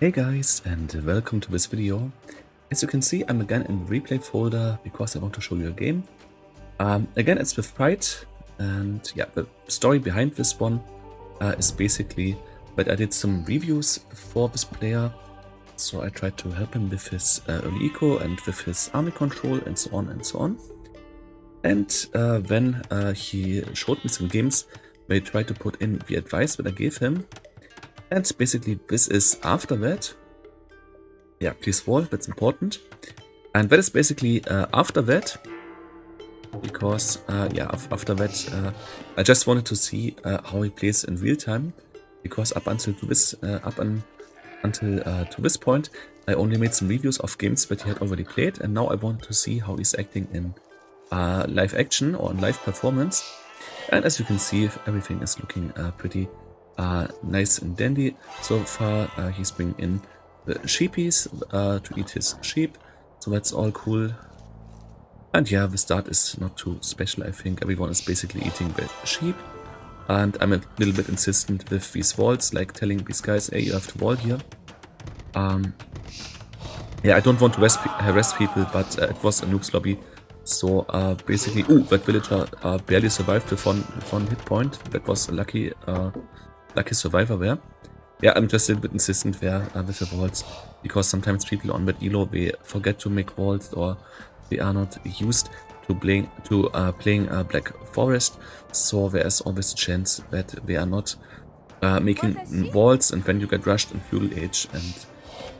Hey guys, and welcome to this video. As you can see, I'm again in the replay folder because I want to show you a game. Again, it's with Pride, and yeah, the story behind this one is basically that I did some reviews for this player. So I tried to help him with his early eco and with his army control and so on and so on. And then he showed me some games where he tried to put in the advice that I gave him. And basically this is after that. Yeah, please wall, that's important. And that is basically after that, because yeah, after that, I just wanted to see how he plays in real time, because up until to this point, I only made some reviews of games that he had already played, and now I want to see how he's acting in live action or in live performance. And as you can see, everything is looking pretty nice and dandy so far. He's bringing in the sheepies to eat his sheep, so that's all cool. And yeah, the start is not too special. I think everyone is basically eating the sheep, and I'm a little bit insistent with these walls, like telling these guys, hey, you have to wall here. Yeah, I don't want to harass people, but it was a noob's lobby, so basically, that villager barely survived with one hit point. That was a lucky survivor there. Yeah, I'm just a little bit insistent there with the walls, because sometimes people on that elo, they forget to make walls, or they are not used to playing Black Forest, so there's always a chance that they are not making walls, and then you get rushed in feudal age. And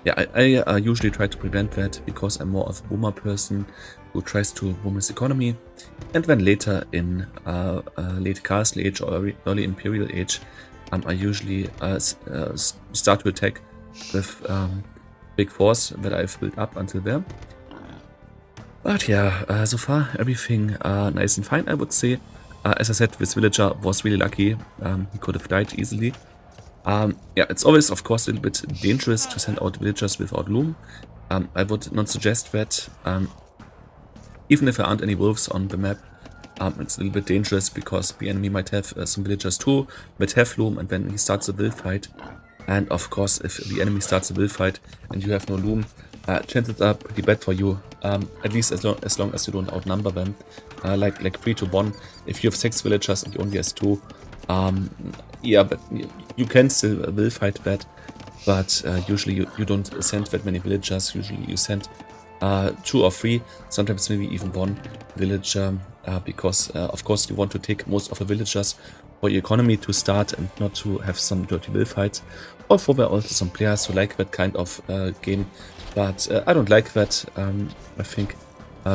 yeah, I usually try to prevent that, because I'm more of a boomer person who tries to boom his economy, and then later in late Castle Age or early Imperial Age, I usually start to attack with big force that I've built up until there. But yeah, so far everything nice and fine, I would say. As I said, this villager was really lucky. He could have died easily. Yeah, it's always, of course, a little bit dangerous to send out villagers without loom. I would not suggest that. Even if there aren't any wolves on the map, it's a little bit dangerous, because the enemy might have some villagers too that have loom, and then he starts a will fight. And of course, if the enemy starts a will fight and you have no loom, chances are pretty bad for you. At least as long as you don't outnumber them, like 3 to 1. If you have 6 villagers and you only has 2, yeah, but you can still will fight that. But usually you don't send that many villagers. Usually you send 2 or 3, sometimes maybe even 1 villager, because of course you want to take most of the villagers for your economy to start, and not to have some dirty will fights. Although there are also some players who like that kind of game, but I don't like that. I think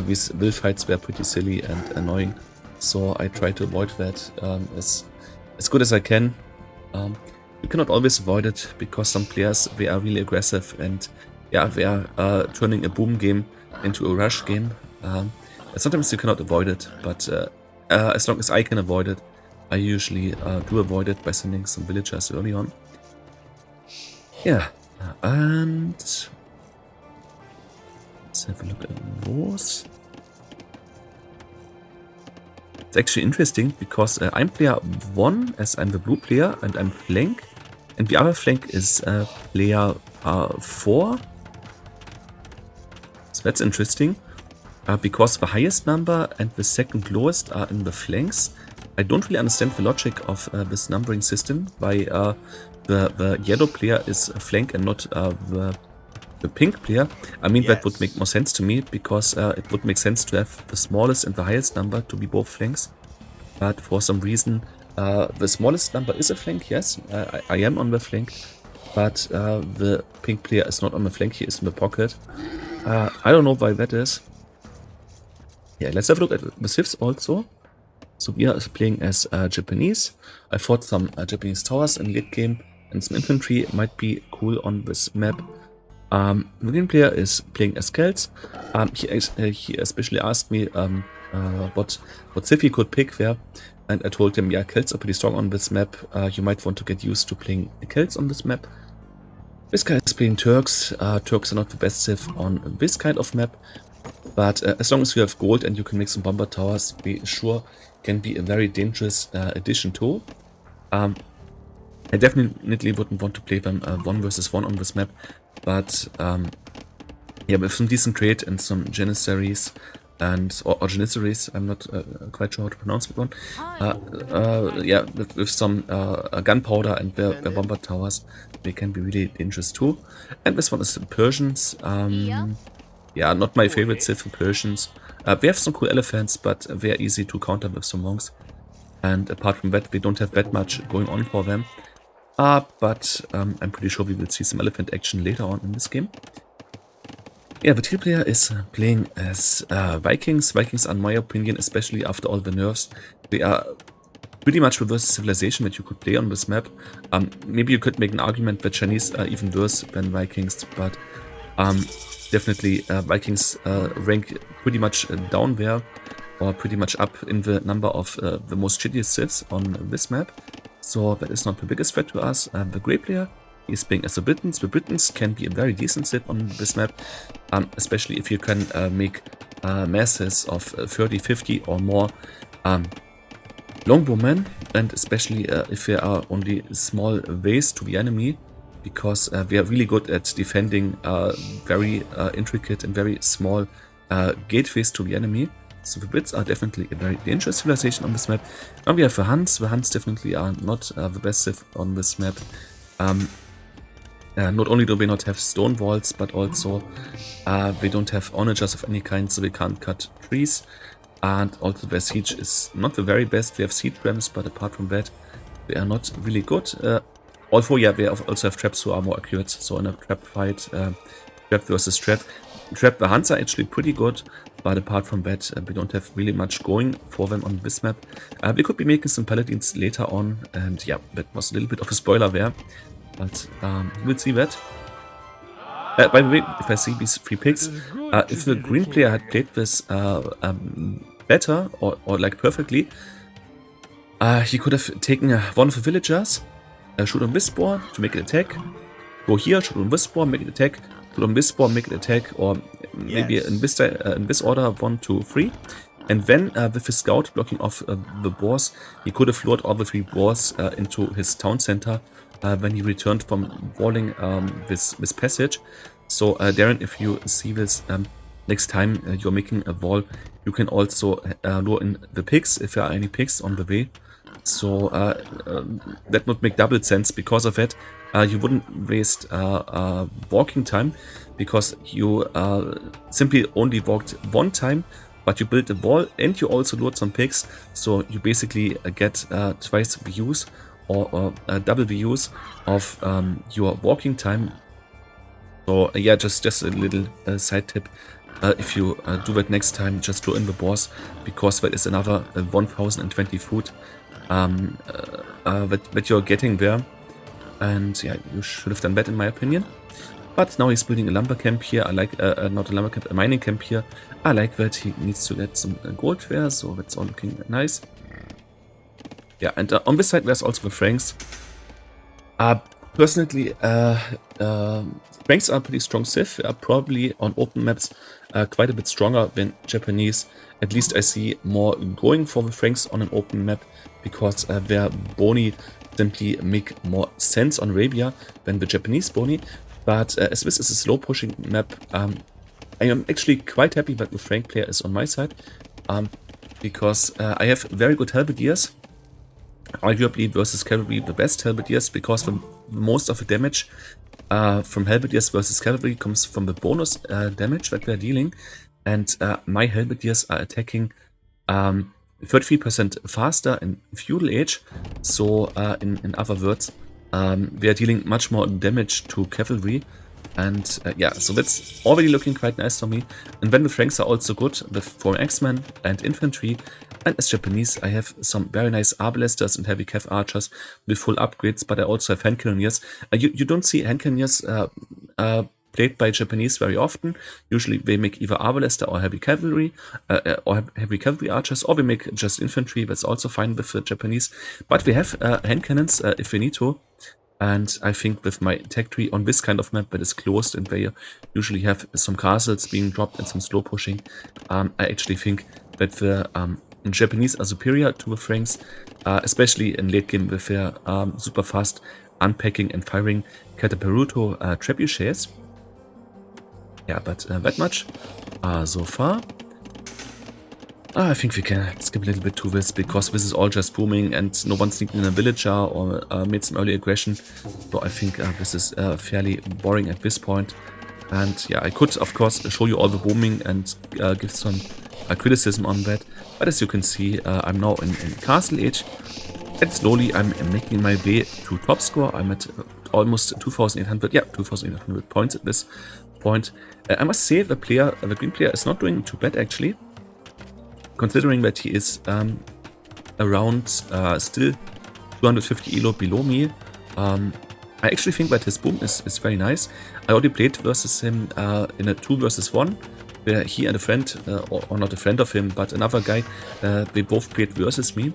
these will fights were pretty silly and annoying, so I try to avoid that as good as I can. You cannot always avoid it, because some players, they are really aggressive, and yeah, they are turning a boom game into a rush game. Sometimes you cannot avoid it, but as long as I can avoid it, I usually do avoid it by sending some villagers early on. Yeah, and let's have a look at those. It's actually interesting, because I'm player 1 as I'm the blue player, and I'm flank, and the other flank is player 4. So that's interesting, because the highest number and the second lowest are in the flanks. I don't really understand the logic of this numbering system, why the yellow player is a flank and not the pink player. I mean, that would make more sense to me, because it would make sense to have the smallest and the highest number to be both flanks. But for some reason, the smallest number is a flank, yes, I am on the flank, but the pink player is not on the flank, he is in the pocket. I don't know why that is. Yeah, let's have a look at the civs also. So we are playing as Japanese. I fought some Japanese towers in late game, and some infantry might be cool on this map. The green player is playing as Celts. He especially asked me what civ he could pick there, and I told him, yeah, Celts are pretty strong on this map. You might want to get used to playing Celts on this map. This guy is playing Turks. Turks are not the best civ on this kind of map, but as long as you have gold and you can make some bomber towers, we sure can be a very dangerous addition too. I definitely wouldn't want to play them 1 versus 1 on this map, but yeah, with some decent trade and some Janissaries or Janissaries, I'm not quite sure how to pronounce that one. Yeah, with some gunpowder and their bomber towers, they can be really dangerous too. And this one is the Persians. Yeah, not my favorite Civ for Persians. We have some cool elephants, but they're easy to counter with some monks. And apart from that, we don't have that much going on for them. But I'm pretty sure we will see some elephant action later on in this game. Yeah, the team player is playing as Vikings. Vikings, in my opinion, especially after all the nerfs, they are pretty much reverse civilization that you could play on this map. Maybe you could make an argument that Chinese are even worse than Vikings, but definitely Vikings rank pretty much down there, or pretty much up in the number of the most shittiest civs on this map. So that is not the biggest threat to us. The Grey player is playing as the Britons. The Britons can be a very decent civ on this map, especially if you can make masses of 30, 50 or more longbowmen, and especially if there are only small ways to the enemy, because we are really good at defending very intricate and very small gateways to the enemy. So the Brits are definitely a very dangerous civilization on this map. Now we have the Huns. The Huns definitely are not the best civ on this map. Not only do they not have stone walls, but also they don't have onagers of any kind, so they can't cut trees. And also their siege is not the very best. We have siege rams, but apart from that, they are not really good. Although, yeah, they also have traps who are more accurate. So in a trap fight, trap versus trap, the Huns are actually pretty good. But apart from that, we don't have really much going for them on this map. We could be making some paladins later on, and yeah, that was a little bit of a spoiler there. But we'll see that. By the way, if I see these 3 picks, if the green player had played this better or like perfectly, he could have taken one of the villagers, shoot on this boar to make it attack, go here, shoot on this boar, make it attack, shoot on this boar, make it attack, or maybe in this order 1, 2, 3. And then with his scout blocking off the boars, he could have lured all the 3 boars into his town center when he returned from walling this passage. So Darren, if you see this next time you're making a wall, you can also lure in the pigs if there are any pigs on the way. So that would make double sense. Because of it, you wouldn't waste walking time, because you simply only walked 1 time, but you built a wall and you also lured some pigs. So you basically get twice the use, or double the use of your walking time. So yeah, just a little side tip. If you do that next time, just lure in the boars, because that is another 1020 food that you're getting there. And yeah, you should have done that in my opinion. But now he's building a lumber camp here. I like, not a lumber camp, a mining camp here. I like that. He needs to get some gold there, so that's all looking nice. Yeah, and on this side there's also the Franks. Personally, Franks are pretty strong civ. They are probably on open maps quite a bit stronger than Japanese. At least I see more going for the Franks on an open map, because their boni simply make more sense on Arabia than the Japanese boni. But as this is a slow pushing map, I am actually quite happy that the Frank player is on my side, because I have very good halberdiers. Arguably versus cavalry the best halberdiers, because most of the damage from halberdiers versus cavalry comes from the bonus damage that they're dealing, and my halberdiers are attacking 33% faster in feudal age. So in other words, we are dealing much more damage to cavalry. And yeah, so that's already looking quite nice for me. And then the Franks are also good with 4 Axemen and infantry. And as Japanese, I have some very nice arbalesters and heavy cav archers with full upgrades, but I also have hand cannoneers. You don't see hand cannoneers played by Japanese very often. Usually they make either arbalester or heavy cavalry, or heavy cavalry archers, or we make just infantry. That's also fine with the Japanese. But we have hand cannons if we need to. And I think with my tech tree on this kind of map that is closed and where you usually have some castles being dropped and some slow pushing, I actually think that the Japanese are superior to the Franks, especially in late game with their super fast unpacking and firing Cataperuto trebuchets. Yeah, but that much so far. I think we can skip a little bit to this, because this is all just booming and no one sneaked in a villager or made some early aggression. So I think this is fairly boring at this point. And yeah, I could of course show you all the booming and give some criticism on that. But as you can see, I'm now in Castle Age. And slowly I'm making my way to top score. I'm at almost 2,800, yeah, 2,800 points at this point. I must say the green player is not doing too bad actually, considering that he is around still 250 elo below me. I actually think that his boom is very nice. I already played versus him in a 2 versus 1, where he and a friend, or not a friend of him, but another guy, they both played versus me.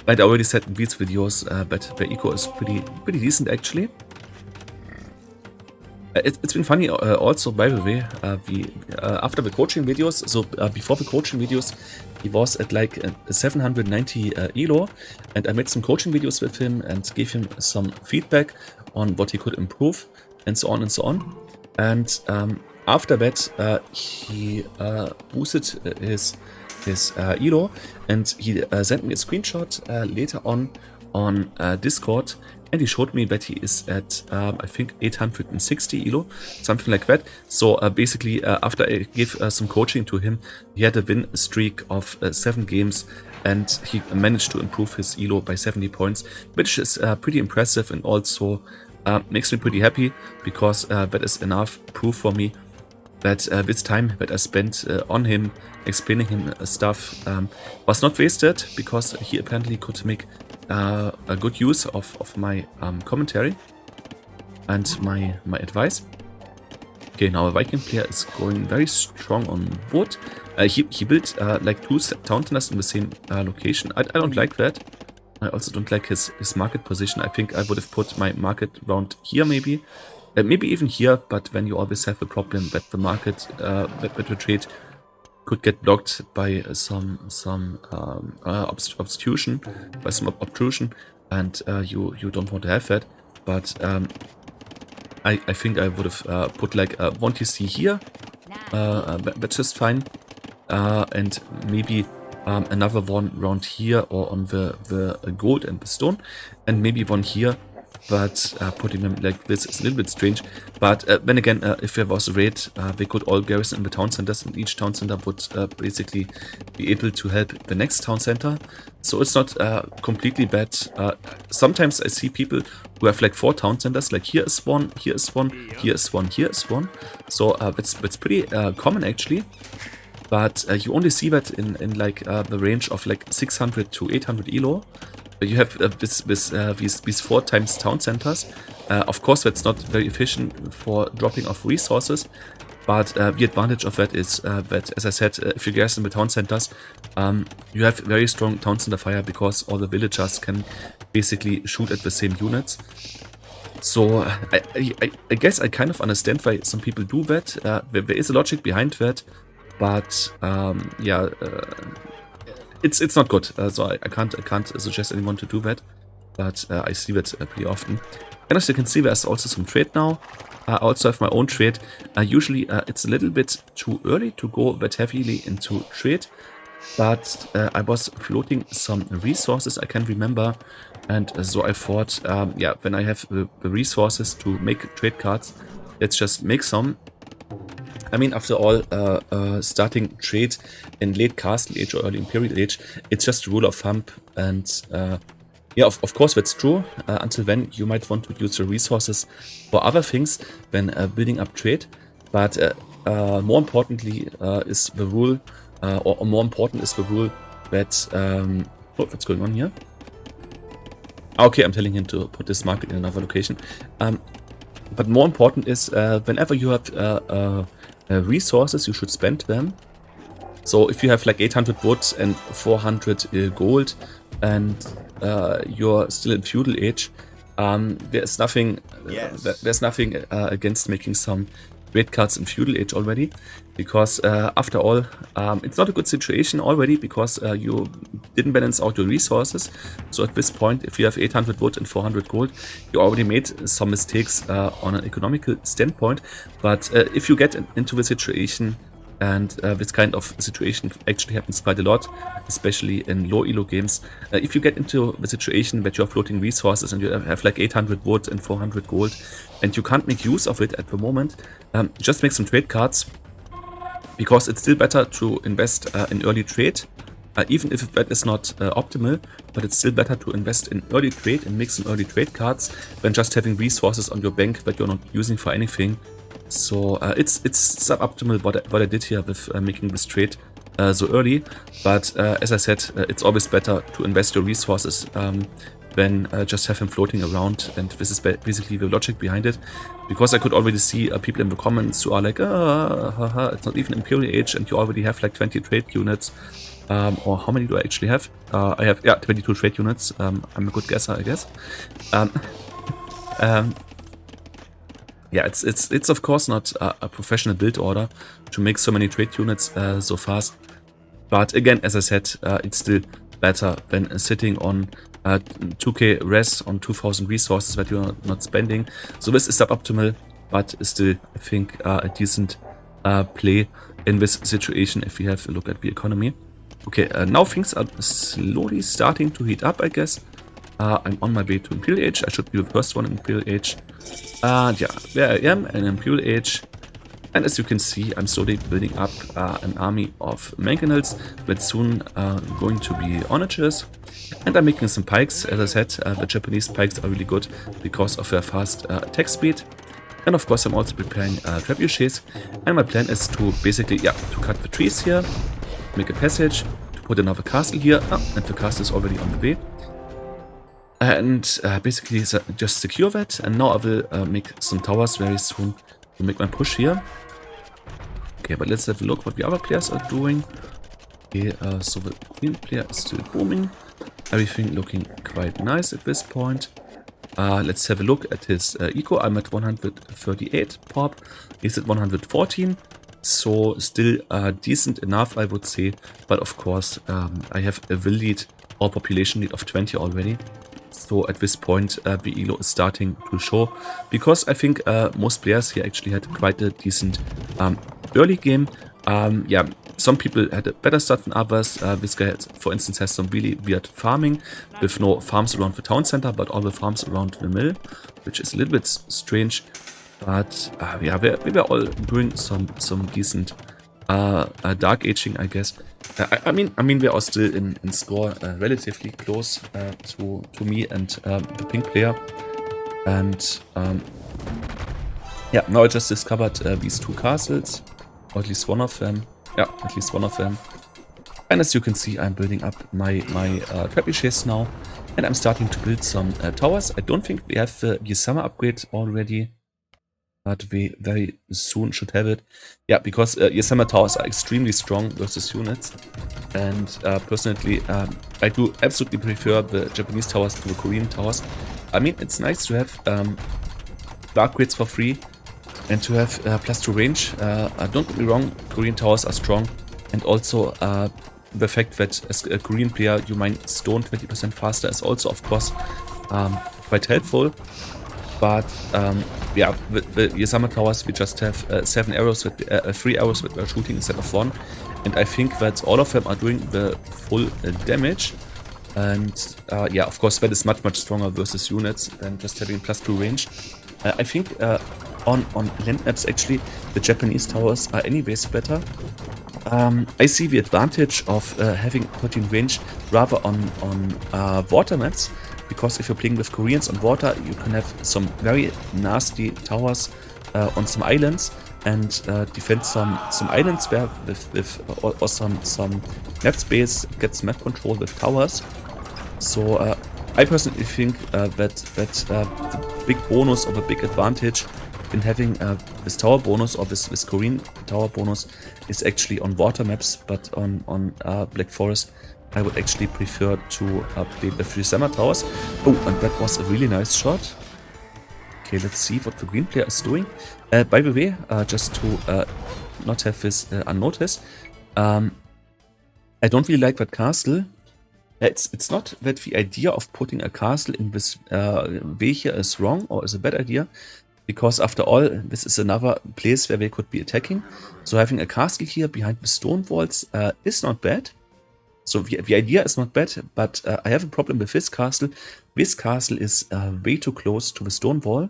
And I already said in these videos that the eco is pretty decent actually. It's been funny also, by the way, after the coaching videos, so before the coaching videos, he was at like 790 elo, and I made some coaching videos with him and gave him some feedback on what he could improve and so on and so on. And after that, he boosted his elo, and he sent me a screenshot later on Discord, and he showed me that he is at I think 860 elo, something like that. So basically, after I gave some coaching to him, he had a win streak of 7 games, and he managed to improve his elo by 70 points, which is pretty impressive, and also makes me pretty happy, because that is enough proof for me that this time that I spent on him, explaining him stuff, was not wasted, because he apparently could make a good use of my commentary and my advice. Okay, now a Viking player is going very strong on wood. He built like 2 town centers in the same location. I don't like that. I also don't like his market position. I think I would have put my market around here maybe. Maybe even here, but then you always have the problem that the market, that the trade could get blocked by some obstruction, and you don't want to have that. But I think I would have put like 1 TC here, that's just fine, and maybe another one around here or on the gold and the stone, and maybe one here. But putting them like this is a little bit strange. But then again, if there was a raid, they could all garrison in the town centers, and each town center would basically be able to help the next town center. So it's not completely bad. Sometimes I see people who have like 4 town centers, like here is one, here is one, here is one, here is one. So that's pretty common actually. But you only see that in like the range of like 600 to 800 elo. You have these 4 times town centers. Of course, that's not very efficient for dropping off resources, but the advantage of that is that, as I said, if you garrison the town centers, you have very strong town center fire, because all the villagers can basically shoot at the same units. So I guess I kind of understand why some people do that. There is a logic behind that, but yeah. It's not good, so I can't suggest anyone to do that, but I see that pretty often. And as you can see, there's also some trade now. I also have my own trade. Usually it's a little bit too early to go that heavily into trade, but I was floating some resources, I can remember, and so I thought, yeah, when I have the resources to make trade cards, let's just make some. I mean, after all, starting trade in late Castle Age or early Imperial Age, it's just a rule of thumb. And yeah, of course, that's true. Until then, you might want to use the resources for other things than building up trade. But more importantly is the rule, or more important is the rule that... oh, what's going on here? Okay, I'm telling him to put this market in another location. But more important is, whenever you have resources, you should spend them. So if you have like 800 wood and 400 gold, and you're still in feudal age, there's nothing against making some trade cards in Feudal Age already, because after all, it's not a good situation already, because you didn't balance out your resources. So at this point, if you have 800 wood and 400 gold, you already made some mistakes on an economical standpoint. But if you get into the situation, and this kind of situation actually happens quite a lot, especially in low elo games. If you get into the situation that you're floating resources and you have like 800 wood and 400 gold, and you can't make use of it at the moment, just make some trade cards, because it's still better to invest in early trade, even if that is not optimal, but it's still better to invest in early trade and make some early trade cards than just having resources on your bank that you're not using for anything. So it's suboptimal what I did here with making this trade so early, but as I said, it's always better to invest your resources than just have him floating around, and this is basically the logic behind it, because I could already see people in the comments who are like, it's not even Imperial Age and you already have like 20 trade units, or how many do I actually have? I have, yeah, 22 trade units. I'm a good guesser, I guess. Yeah, it's of course not a professional build order to make so many trade units so fast. But again, as I said, it's still better than sitting on 2k res on 2000 resources that you're not spending. So this is suboptimal, but still, I think, a decent play in this situation if we have a look at the economy. Okay, now things are slowly starting to heat up, I guess. I'm on my way to Imperial Age. I should be the first one in Imperial Age. And yeah, there I am in Imperial Age. And as you can see, I'm slowly building up an army of mangonels that's soon going to be onagers. And I'm making some pikes. As I said, the Japanese pikes are really good because of their fast attack speed. And of course, I'm also preparing trebuchets. And my plan is to basically, yeah, to cut the trees here, make a passage, to put another castle here. And the castle is already on the way. And basically just secure that, and now I will make some towers very soon to make my push here. Okay, but let's have a look what the other players are doing. Okay, so the green player is still booming. Everything looking quite nice at this point. Let's have a look at his eco. I'm at 138 pop. He's at 114. So still decent enough, I would say. But of course, I have a will lead or population lead of 20 already. So at this point, the elo is starting to show, because I think most players here actually had quite a decent early game. Yeah, some people had a better start than others. This guy, for instance, has some really weird farming with no farms around the town center, but all the farms around the mill, which is a little bit strange. But yeah, we were all doing some decent dark aging, I guess. I mean, we are still in score relatively close to me and the pink player. And yeah, now I just discovered these two castles, or at least one of them. Yeah, at least one of them. And as you can see, I'm building up my trebuchets now, and I'm starting to build some towers. I don't think we have the Ysama upgrade already, but we very soon should have it. Yeah, because Ysama towers are extremely strong versus units. And personally, I do absolutely prefer the Japanese towers to the Korean towers. I mean, it's nice to have dark grids for free and to have +2 range. Don't get me wrong, Korean towers are strong. And also the fact that as a Korean player you mine stone 20% faster is also, of course, quite helpful. But yeah, with the Ysama towers we just have 7 arrows, with 3 arrows that we're shooting instead of 1. And I think that all of them are doing the full damage. And yeah, of course, that is much stronger versus units than just having +2 range. I think on land maps, actually, the Japanese towers are anyways better. I see the advantage of having 13 range rather on water maps. Because if you're playing with Koreans on water, you can have some very nasty towers on some islands and defend some islands where or some map space gets map control with towers. So I personally think that the big bonus or the big advantage in having this tower bonus or this Korean tower bonus is actually on water maps, but on Black Forest I would actually prefer to play the Ysama towers. Oh, and that was a really nice shot. Okay, let's see what the green player is doing. By the way, just to not have this unnoticed, I don't really like that castle. It's not that the idea of putting a castle in this way here is wrong or is a bad idea, because after all, this is another place where they could be attacking. So having a castle here behind the stone walls is not bad. So the idea is not bad, but I have a problem with this castle. This castle is way too close to the stone wall.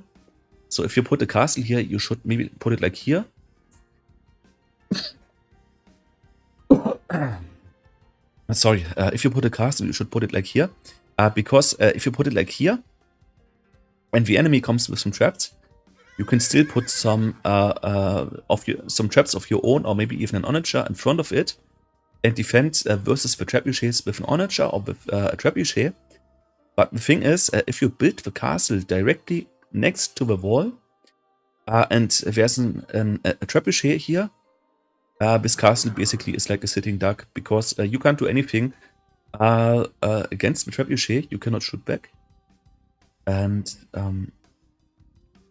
So if you put a castle here, you should maybe put it like here. Sorry, if you put a castle, you should put it like here. Because if you put it like here, when the enemy comes with some traps, you can still put some traps of your own, or maybe even an onager in front of it, and defend versus the trebuchets with an onager or with a trebuchet. But the thing is, if you build the castle directly next to the wall, and there's a trebuchet here, this castle basically is like a sitting duck, because you can't do anything against the trebuchet. You cannot shoot back. And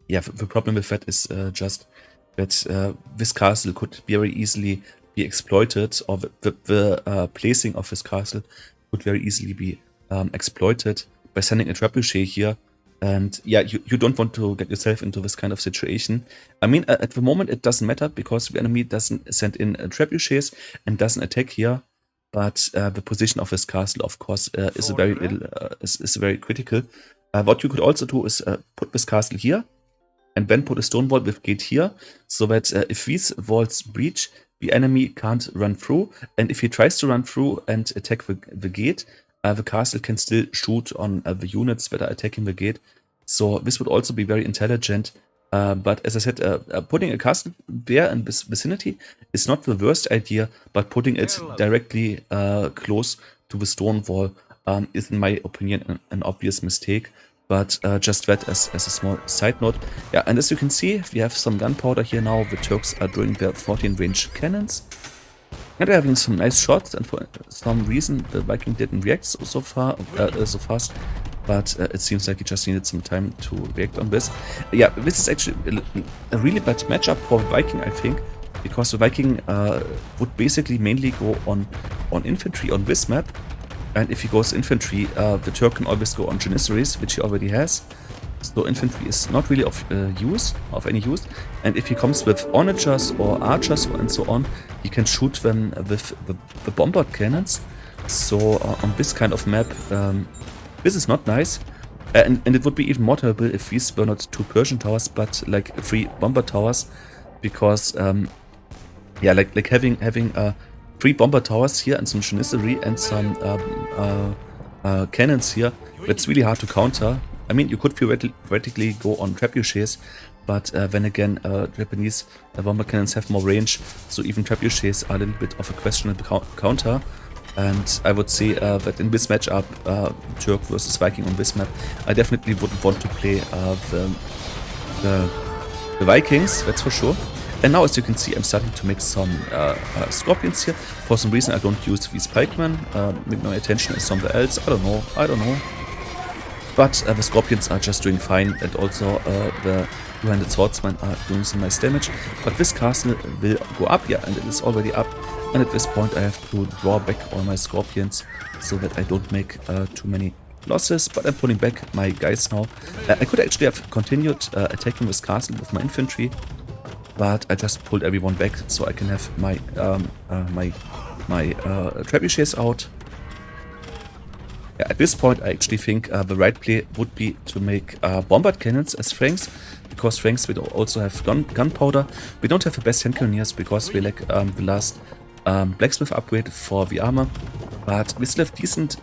yeah, the problem with that is just that this castle could very easily be exploited, or the placing of this castle could very easily be exploited by sending a trebuchet here. And yeah, you don't want to get yourself into this kind of situation. I mean, at the moment it doesn't matter, because the enemy doesn't send in trebuchets and doesn't attack here. But the position of this castle, of course, is very critical. What you could also do is put this castle here, and then put a stone wall with gate here, so that if these walls breach, the enemy can't run through. And if he tries to run through and attack the gate, the castle can still shoot on the units that are attacking the gate. So this would also be very intelligent. But as I said, putting a castle there in this vicinity is not the worst idea, but putting it directly close to the stone wall is, in my opinion, an obvious mistake. But just that as a small side note. Yeah, and as you can see, we have some gunpowder here now. The Turks are doing their 14-range cannons. And they're having some nice shots, and for some reason the Viking didn't react so fast. But it seems like he just needed some time to react on this. Yeah, this is actually a really bad matchup for the Viking, I think. Because the Viking would basically mainly go on infantry on this map. And if he goes infantry, the Turk can always go on Janissaries, which he already has. So infantry is not really of any use. And if he comes with onagers or archers and so on, he can shoot them with the bombard cannons. So on this kind of map, this is not nice. And it would be even more terrible if these were not 2 Persian towers, but like 3 bomber towers. Because yeah, like having 3 bomber towers here and some Janissary and some cannons here, that's really hard to counter. I mean, you could theoretically go on trebuchets, but then again, Japanese bomber cannons have more range, so even trebuchets are a little bit of a questionable counter. And I would say that in this matchup, Turk versus Viking on this map, I definitely wouldn't want to play the Vikings, that's for sure. And now, as you can see, I'm starting to make some scorpions here. For some reason, I don't use these pikemen. Maybe my attention is somewhere else. I don't know. But the scorpions are just doing fine, and also the two-handed swordsmen are doing some nice damage. But this castle will go up, yeah, and it is already up. And at this point, I have to draw back all my scorpions so that I don't make too many losses. But I'm pulling back my guys now. I could actually have continued attacking this castle with my infantry, but I just pulled everyone back so I can have my trebuchets out. Yeah, at this point, I actually think the right play would be to make bombard cannons as Franks, because Franks will also have gunpowder. We don't have the best hand cannoneers because we lack the last blacksmith upgrade for the armor, but we still have decent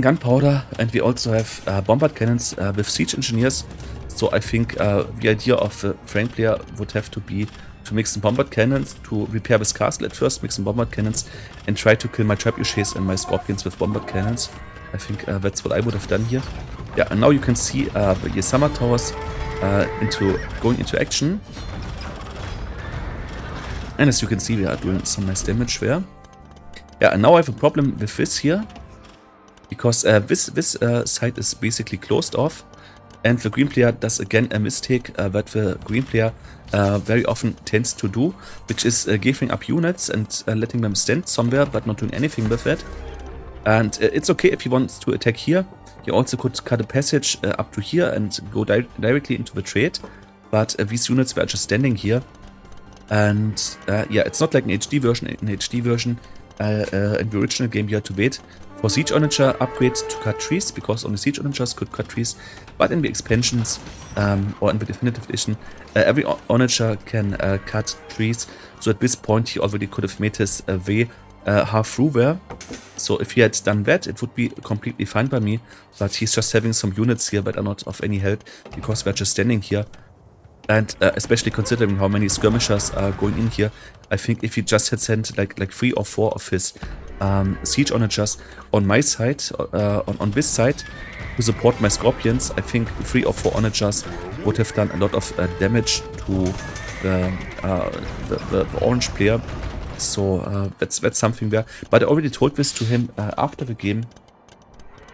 gunpowder, and we also have bombard cannons with siege engineers. So I think the idea of the Frank player would have to be to make some bombard cannons, to repair this castle at first, make some bombard cannons, and try to kill my trebuchets and my scorpions with bombard cannons. I think that's what I would have done here. Yeah, and now you can see the Yesama towers going into action. And as you can see, we are doing some nice damage there. Yeah, and now I have a problem with this here, because this side is basically closed off. And the green player does again a mistake that the green player very often tends to do, which is giving up units and letting them stand somewhere but not doing anything with it. And it's okay if he wants to attack here. He also could cut a passage up to here and go directly into the trade. But these units were just standing here. And yeah, it's not like an HD version. In HD version, in the original game, you had to wait for Siege Onager upgrade to cut trees, because only Siege Onagers could cut trees. But in the expansions, or in the Definitive Edition, every Onager can cut trees. So at this point, he already could have made his way half through there. So if he had done that, it would be completely fine by me. But he's just having some units here that are not of any help, because they're just standing here. And especially considering how many skirmishers are going in here, I think if he just had sent like 3 or 4 of his Siege Onagers on my side, on this side, to support my Scorpions, I think 3 or 4 Onagers would have done a lot of damage to the orange player. So that's something there. But I already told this to him after the game.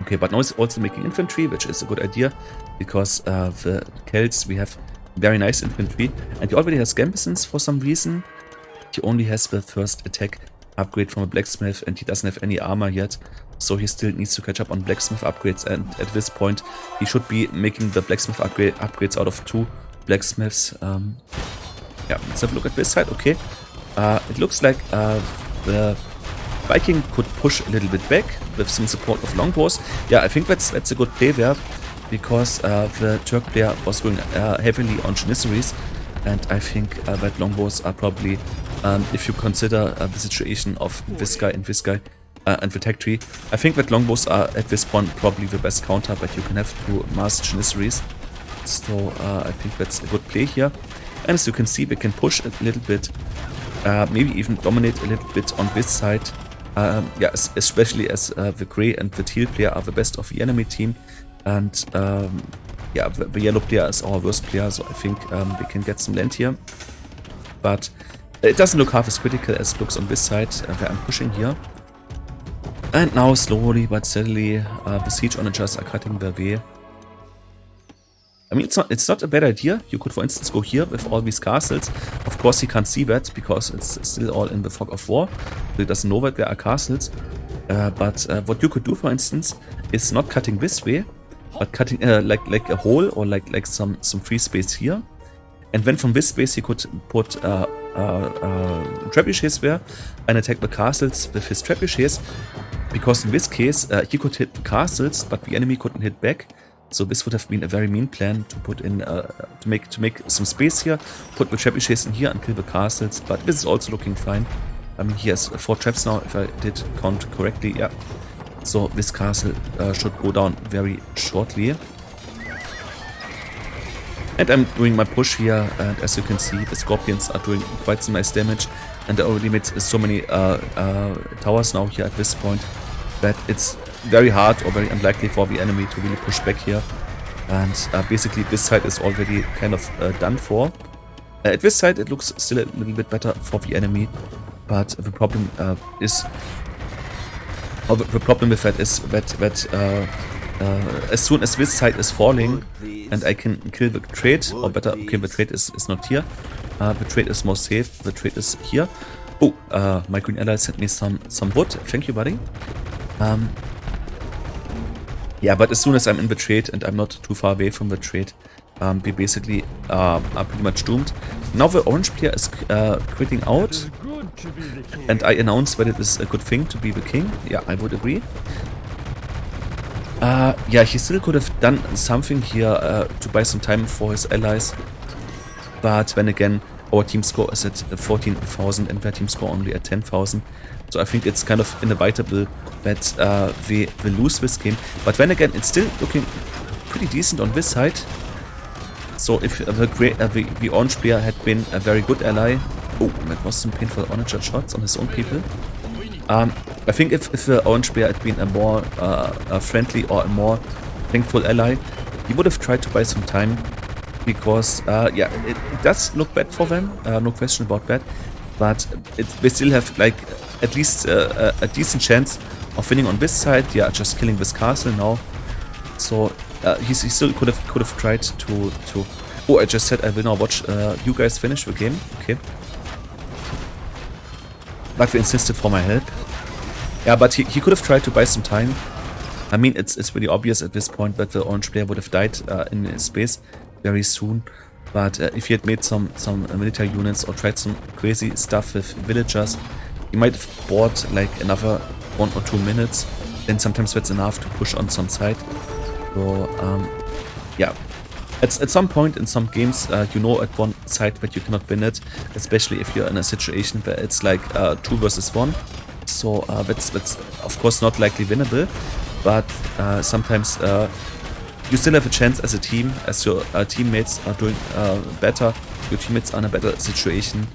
Okay, but now he's also making infantry, which is a good idea, because the Celts, we have very nice infantry, and he already has Gambesons for some reason. He only has the first attack upgrade from a blacksmith, and he doesn't have any armor yet, so he still needs to catch up on blacksmith upgrades. And at this point, he should be making the blacksmith upgrades out of 2 blacksmiths. Yeah, let's have a look at this side. Okay, it looks like the Viking could push a little bit back with some support of longbows. Yeah, I think that's a good play there, because the Turk player was going heavily on Janissaries, and I think that longbows are probably, if you consider the situation of this guy and this guy and the tech tree, I think that longbows are at this point probably the best counter that you can have to mass Janissaries. So I think that's a good play here. And as you can see, we can push a little bit, maybe even dominate a little bit on this side. Yeah, especially as the grey and the teal player are the best of the enemy team. And yeah, the yellow player is our worst player, so I think we can get some land here. But it doesn't look half as critical as it looks on this side, where I'm pushing here. And now, slowly but steadily, the Siege Onagers are cutting their way. I mean, it's not a bad idea. You could, for instance, go here with all these castles. Of course, he can't see that, because it's still all in the fog of war. So he doesn't know that there are castles. But what you could do, for instance, is not cutting this way, but cutting like a hole, or like some free space here. And then from this space, he could put trebuchets there and attack the castles with his trebuchets. Because in this case, he could hit the castles, but the enemy couldn't hit back. So this would have been a very mean plan to put in, to make some space here, put the trebuchets in here and kill the castles. But this is also looking fine. I mean, he has 4 traps now, if I did count correctly. Yeah. So this castle should go down very shortly. And I'm doing my push here, and as you can see, the Scorpions are doing quite some nice damage. And I already made so many towers now here at this point, that it's very hard or very unlikely for the enemy to really push back here. And basically this side is already kind of done for. At this side it looks still a little bit better for the enemy, but the problem is... the problem with that is that as soon as this side is falling and I can kill the trade, or better, okay, the trade is not here. The trade is more safe. The trade is here. Oh, my green ally sent me some wood. Thank you, buddy. Yeah, but as soon as I'm in the trade and I'm not too far away from the trade, we basically are pretty much doomed. Now the orange player is quitting out, and I announced that it is a good thing to be the king. Yeah, I would agree. Yeah, he still could have done something here to buy some time for his allies. But then again, our team score is at 14,000 and their team score only at 10,000. So I think it's kind of inevitable that we lose this game. But then again, it's still looking pretty decent on this side. So if the orange player had been a very good ally... Oh, that was some painful onager shots on his own people. I think if the orange player had been a more friendly or a more thankful ally, he would have tried to buy some time. Because, yeah, it does look bad for them, no question about that. But they still have, like, at least a decent chance of winning on this side. Yeah, just killing this castle now. So, he still could have tried to. Oh, I just said I will now watch you guys finish the game. Okay. But we insisted for my help. Yeah, but he could have tried to buy some time. I mean, it's really obvious at this point that the orange player would have died in his space very soon. But if he had made some military units or tried some crazy stuff with villagers, he might have bought like another 1 or 2 minutes. And sometimes that's enough to push on some side. So, yeah. At some point in some games, you know at one side that you cannot win it, especially if you're in a situation where it's like 2 versus 1. So that's of course not likely winnable, but sometimes you still have a chance as a team, as your teammates are doing better, your teammates are in a better situation,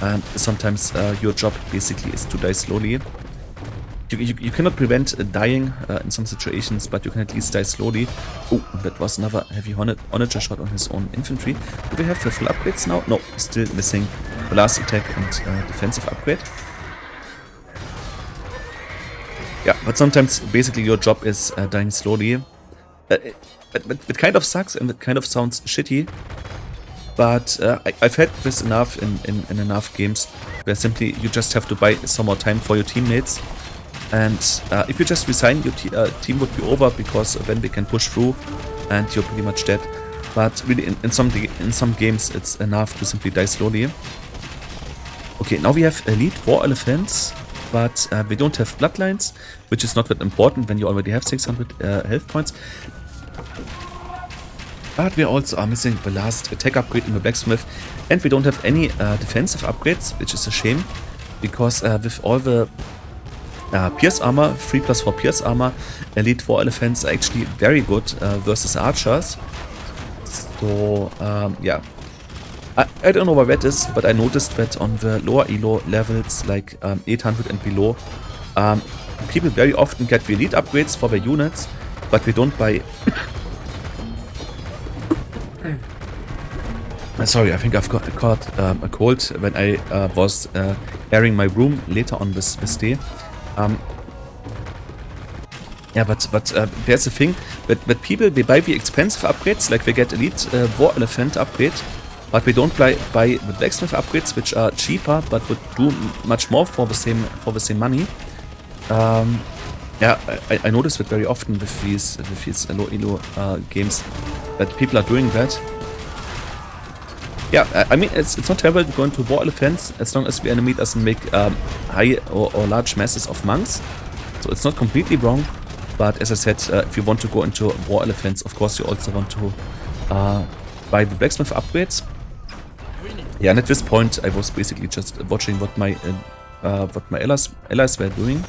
and sometimes your job basically is to die slowly. You cannot prevent dying in some situations, but you can at least die slowly. Oh, that was another heavy Onager shot on his own infantry. Do we have the full upgrades now? No, still missing the last attack and defensive upgrade. Yeah, but sometimes basically your job is dying slowly. It kind of sucks and it kind of sounds shitty. But I've had this enough in enough games where simply you just have to buy some more time for your teammates. And if you just resign, your team would be over because then they can push through and you're pretty much dead. But really in some games it's enough to simply die slowly. Okay, now we have elite war elephants, but we don't have bloodlines, which is not that important when you already have 600 health points. But we also are missing the last attack upgrade in the blacksmith, and we don't have any defensive upgrades, which is a shame, because with all the Pierce armor, 3+4 Pierce armor, elite war elephants are actually very good versus archers. So yeah, I don't know why that is, but I noticed that on the lower elo levels, like 800 and below, people very often get the elite upgrades for their units, but we don't buy. Sorry, I think I've caught a cold when I was airing my room later on this day. Yeah, but there's a thing that people, they buy the expensive upgrades, like they get elite war elephant upgrade, but they don't buy the blacksmith upgrades, which are cheaper but would do much more for the same money. Yeah, I notice that very often with these low elo games that people are doing that. Yeah, I mean, it's not terrible to go into war elephants as long as the enemy doesn't make high or large masses of monks. So it's not completely wrong, but as I said, if you want to go into war elephants, of course you also want to buy the blacksmith upgrades. Yeah, and at this point I was basically just watching what my allies were doing.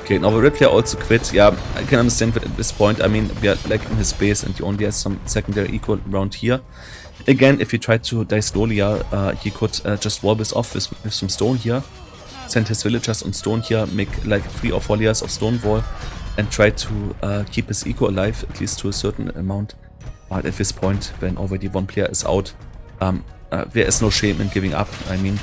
Okay, now the red player also quit. Yeah, I can understand that at this point. I mean, we are like in his base and he only has some secondary equal around here. Again, if he tried to die slowly, he could just wall this off with some stone here. Send his villagers on stone here, make like 3 or 4 layers of stone wall and try to keep his eco alive, at least to a certain amount. But at this point, when already one player is out, there is no shame in giving up. I mean,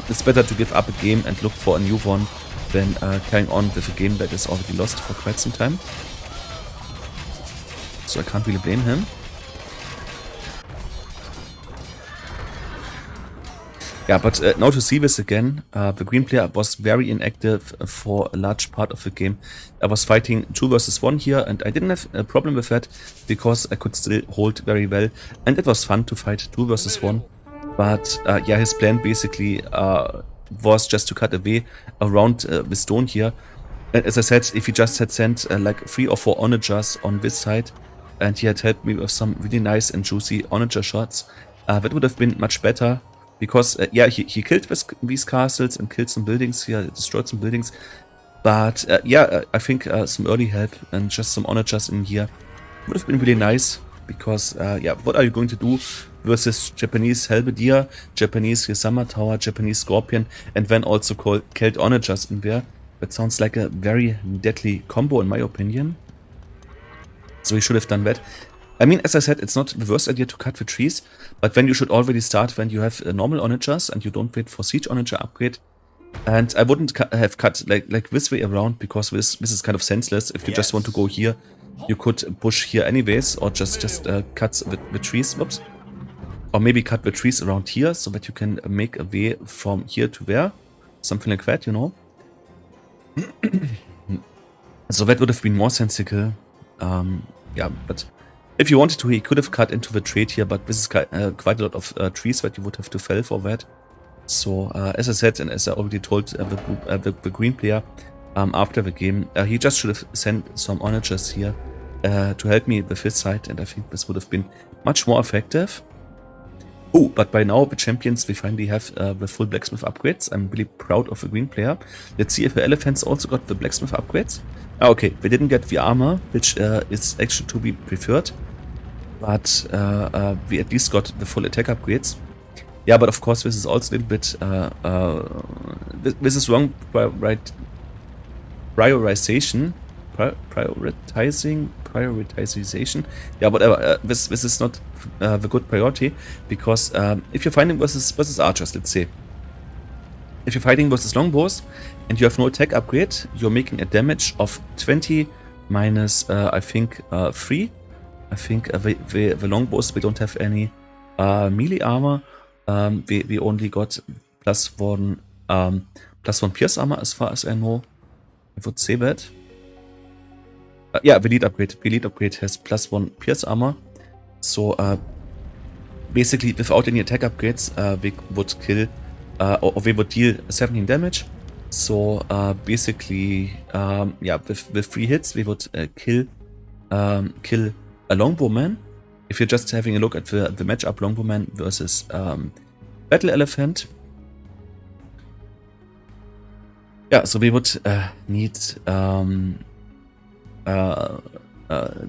it's better to give up a game and look for a new one than carrying on with a game that is already lost for quite some time. So I can't really blame him. Yeah, but now to see this again, the green player was very inactive for a large part of the game. I was fighting 2 versus 1 here and I didn't have a problem with that because I could still hold very well and it was fun to fight 2 versus 1. But yeah, his plan basically was just to cut away around the stone here. And as I said, if he just had sent like 3 or 4 onagers on this side and he had helped me with some really nice and juicy onager shots, that would have been much better. Because, yeah, he killed these castles and killed some buildings here, destroyed some buildings. But, yeah, I think some early help and just some onagers in here would have been really nice. Because, yeah, what are you going to do versus Japanese Halberdier, Japanese Summer Tower, Japanese Scorpion, and then also Celt onagers in there? That sounds like a very deadly combo in my opinion. So he should have done that. I mean, as I said, it's not the worst idea to cut the trees, but then you should already start when you have normal onagers and you don't wait for siege onager upgrade. And I wouldn't have cut like this way around, because this is kind of senseless. If you just want to go here, you could push here anyways, or just cut the trees. Whoops. Or maybe cut the trees around here, so that you can make a way from here to there. Something like that, you know. So that would have been more sensical. Yeah, but if you wanted to, he could have cut into the trade here, but this is quite a lot of trees that you would have to fell for that. So, as I said, and as I already told the green player after the game, he just should have sent some onagers here to help me with his side, and I think this would have been much more effective. Oh, but by now, the champions, we finally have the full blacksmith upgrades. I'm really proud of the green player. Let's see if the elephants also got the blacksmith upgrades. Okay, they didn't get the armor, which is actually to be preferred. But we at least got the full attack upgrades. Yeah, but of course, this is also a little bit... this is wrong prioritization. Prioritization. Yeah, whatever. This is not the good priority, because if you're fighting versus archers, let's say, if you're fighting versus longbows and you have no attack upgrade, you're making a damage of 20 minus I think 3. I think the longbows, we don't have any melee armor. We only got +1 pierce armor as far as I know. I would say that. Yeah, the lead upgrade has +1 pierce armor. So basically, without any attack upgrades, we would kill or we would deal 17 damage. So basically, yeah, with 3 hits, we would kill a longbowman. If you're just having a look at the matchup, longbowman versus battle elephant. Yeah, so we would need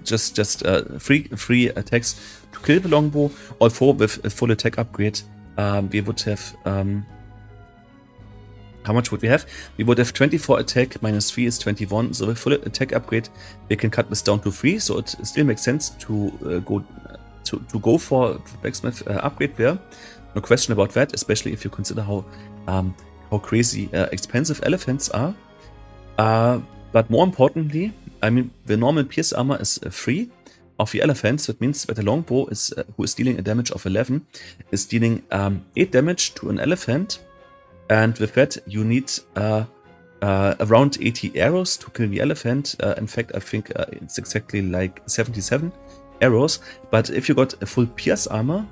just 3 attacks to kill the longbow. Although with a full attack upgrade, we would have how much would we have? We would have 24 attack, minus 3 is 21. So with full attack upgrade, we can cut this down to 3. So it still makes sense to go for the blacksmith upgrade there. No question about that, especially if you consider how crazy expensive elephants are. But more importantly, I mean, the normal pierce armor is 3 of the elephants. That means that the longbow is who is dealing a damage of 11 is dealing 8 damage to an elephant. And with that, you need around 80 arrows to kill the elephant. In fact, I think it's exactly like 77 arrows. But if you got a full pierce armor,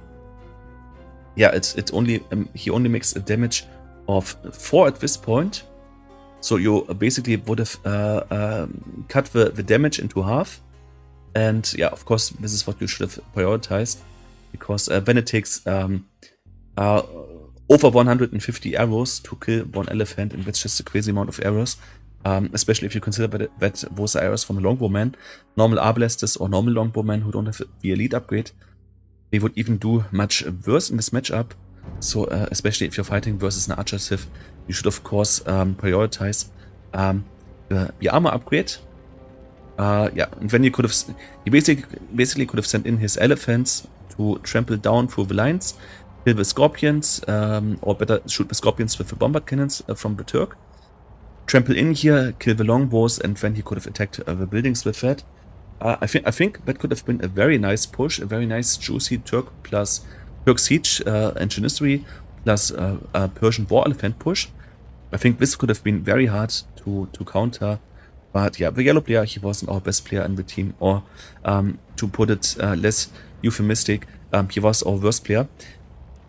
yeah, it's only he only makes a damage of 4 at this point. So you basically would have cut the damage into half. And yeah, of course, this is what you should have prioritized, because when it takes over 150 arrows to kill one elephant, and that's just a crazy amount of arrows, especially if you consider that those are arrows from a longbowman. Normal arbalesters or normal longbowmen who don't have the elite upgrade, they would even do much worse in this matchup. So especially if you're fighting versus an archer civ, you should of course prioritize the armor upgrade. Yeah, and then he basically could have sent in his elephants to trample down through the lines, kill the scorpions, or better shoot the scorpions with the bombard cannons from the Turk. Trample in here, kill the longbows, and then he could have attacked the buildings with that. I think that could have been a very nice push, a very nice juicy Turk plus Turk siege and Janissary plus Persian war elephant push. I think this could have been very hard to counter. But yeah, the yellow player, he wasn't our best player in the team, or to put it less euphemistic, he was our worst player.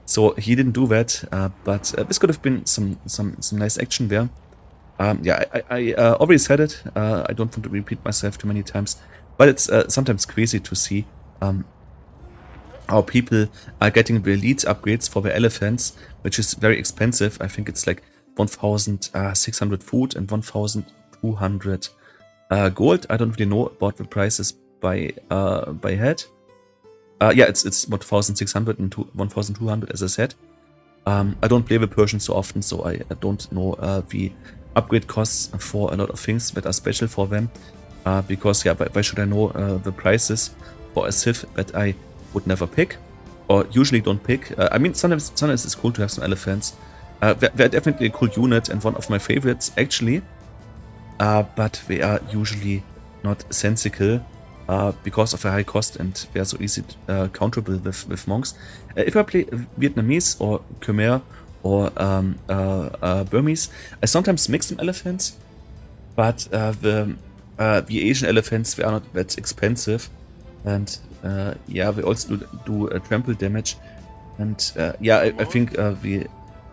So he didn't do that, but this could have been some nice action there. Yeah, I already said it. I don't want to repeat myself too many times, but it's sometimes crazy to see how people are getting the elite upgrades for the elephants, which is very expensive. I think it's like 1,600 food and 1,200 gold. I don't really know about the prices by head. Yeah, it's 1,600 and 1,200, as I said. I don't play the Persian so often, so I don't know the upgrade costs for a lot of things that are special for them. Because, yeah, why should I know the prices for a civ that I would never pick, or usually don't pick? I mean, sometimes it's cool to have some elephants, They're definitely a cool unit and one of my favorites actually, but they are usually not sensical because of a high cost, and they are so easy counterable with monks. If I play Vietnamese or Khmer or Burmese, I sometimes mix some elephants, but the Asian elephants, they are not that expensive, and yeah, they also do trample damage, and yeah, I think the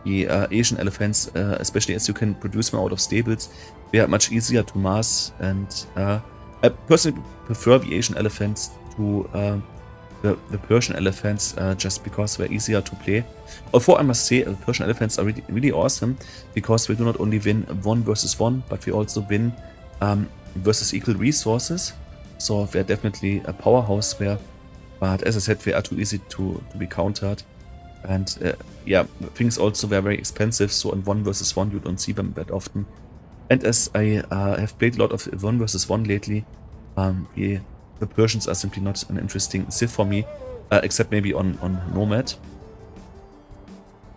Asian elephants, especially as you can produce them out of stables, they are much easier to mass, and I personally prefer the Asian elephants to the Persian elephants just because they're easier to play. Although I must say the Persian elephants are really awesome because they do not only win 1 versus 1, but they also win versus equal resources. So they're definitely a powerhouse there. But as I said, they are too easy to be countered. And yeah, things also they're very expensive, so in 1 versus 1 you don't see them that often. And as I have played a lot of 1 versus 1 lately, the Persians are simply not an interesting civ for me, except maybe on Nomad.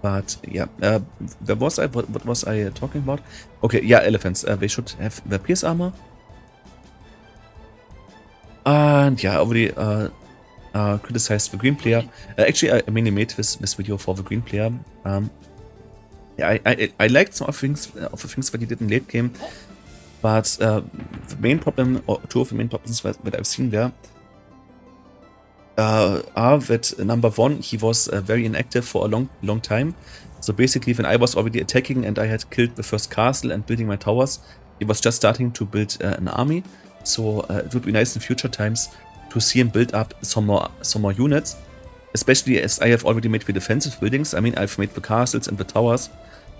But yeah, what was I talking about? Okay, yeah, elephants. They should have their pierce armor. And yeah, I already criticized the green player. Actually, I mainly made this video for the green player. Yeah, I liked some of the things that he did in late game, but the main problem, or two of the main problems that I've seen there, are that number one, he was very inactive for a long time. So basically, when I was already attacking and I had killed the first castle and building my towers, he was just starting to build an army. So it would be nice in future times to see him build up some more units, especially as I have already made the defensive buildings. I mean, I've made the castles and the towers.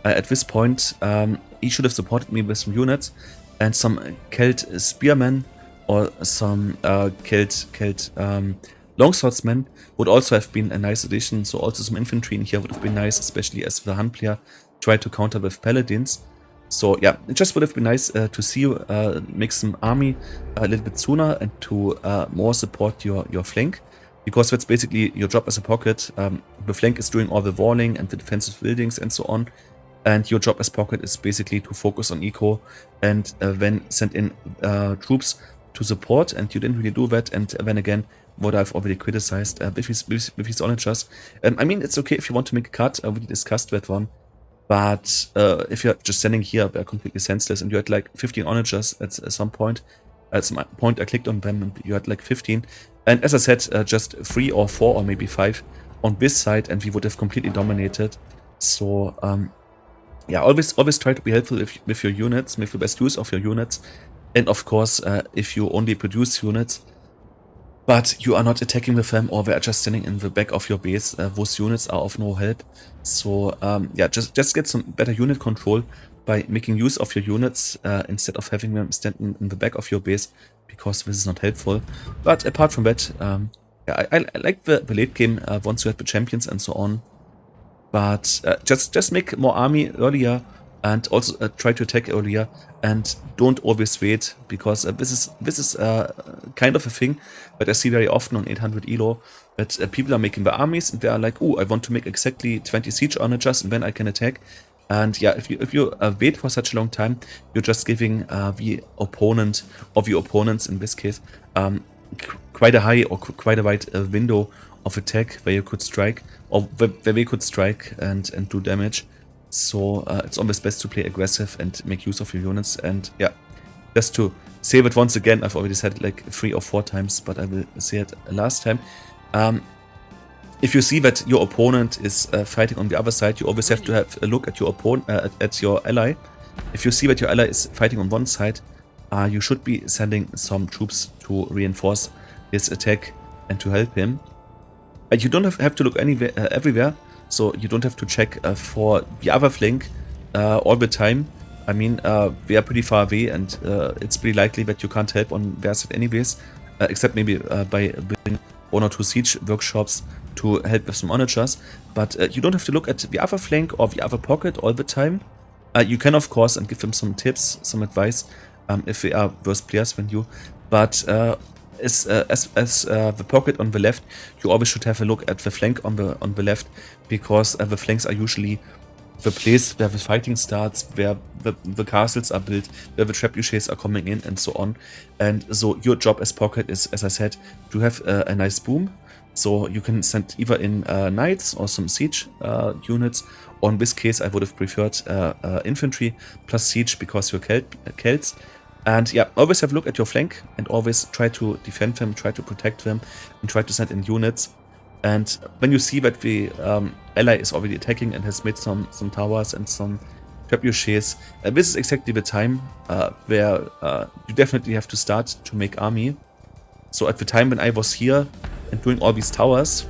At this point, he should have supported me with some units and some Celt spearmen or some Celt longswordsmen would also have been a nice addition. So also some infantry in here would have been nice, especially as the Hun player tried to counter with paladins. So yeah, it just would have been nice to see you make some army a little bit sooner and to more support your flank, because that's basically your job as a pocket. The flank is doing all the walling and the defensive buildings and so on, and your job as pocket is basically to focus on eco and then send in troops to support, and you didn't really do that. And then again, what I've already criticized with his onagers. I mean, it's okay if you want to make a cut, we discussed that one. But if you're just standing here, they're completely senseless, and you had like 15 onagers at some point. At some point, I clicked on them, and you had like 15. And as I said, just 3 or 4 or maybe 5 on this side, and we would have completely dominated. So yeah, always try to be helpful with your units, make the best use of your units, and of course, if you only produce units, but you are not attacking with them, or they are just standing in the back of your base, those units are of no help. So yeah, just get some better unit control by making use of your units instead of having them standing in the back of your base, because this is not helpful. But apart from that, yeah, I like the late game once you have the champions and so on. But just make more army earlier, and also try to attack earlier, and don't always wait, because this is kind of a thing that I see very often on 800 ELO, that people are making the armies and they are like, oh, I want to make exactly 20 siege onagers and then I can attack. And yeah, if you wait for such a long time, you're just giving the opponent, or the opponents in this case, quite a high or quite a wide window of attack where you could strike, or where they could strike and do damage. So it's always best to play aggressive and make use of your units. And yeah, just to say it once again, I've already said it like 3 or 4 times, but I will say it last time. If you see that your opponent is fighting on the other side, you always have to have a look at your opponent, at your ally. If you see that your ally is fighting on one side, you should be sending some troops to reinforce his attack and to help him. And you don't have to look anywhere, everywhere. So you don't have to check for the other flank all the time. I mean, we are pretty far away, and it's pretty likely that you can't help on their side anyways, except maybe by building 1 or 2 siege workshops to help with some onagers. But you don't have to look at the other flank or the other pocket all the time. You can, of course, and give them some tips, some advice, if they are worse players than you. But as the pocket on the left, you always should have a look at the flank on the left, because the flanks are usually the place where the fighting starts, where the castles are built, where the trebuchets are coming in, and so on. And so your job as Pocket is, as I said, to have a nice boom. So you can send either in knights or some siege units. Or in this case, I would have preferred infantry plus siege because you're Celts. And yeah, always have a look at your flank and always try to defend them, try to protect them, and try to send in units. And when you see that the ally is already attacking and has made some towers and some trebuchets, this is exactly the time where you definitely have to start to make army. So at the time when I was here and doing all these towers,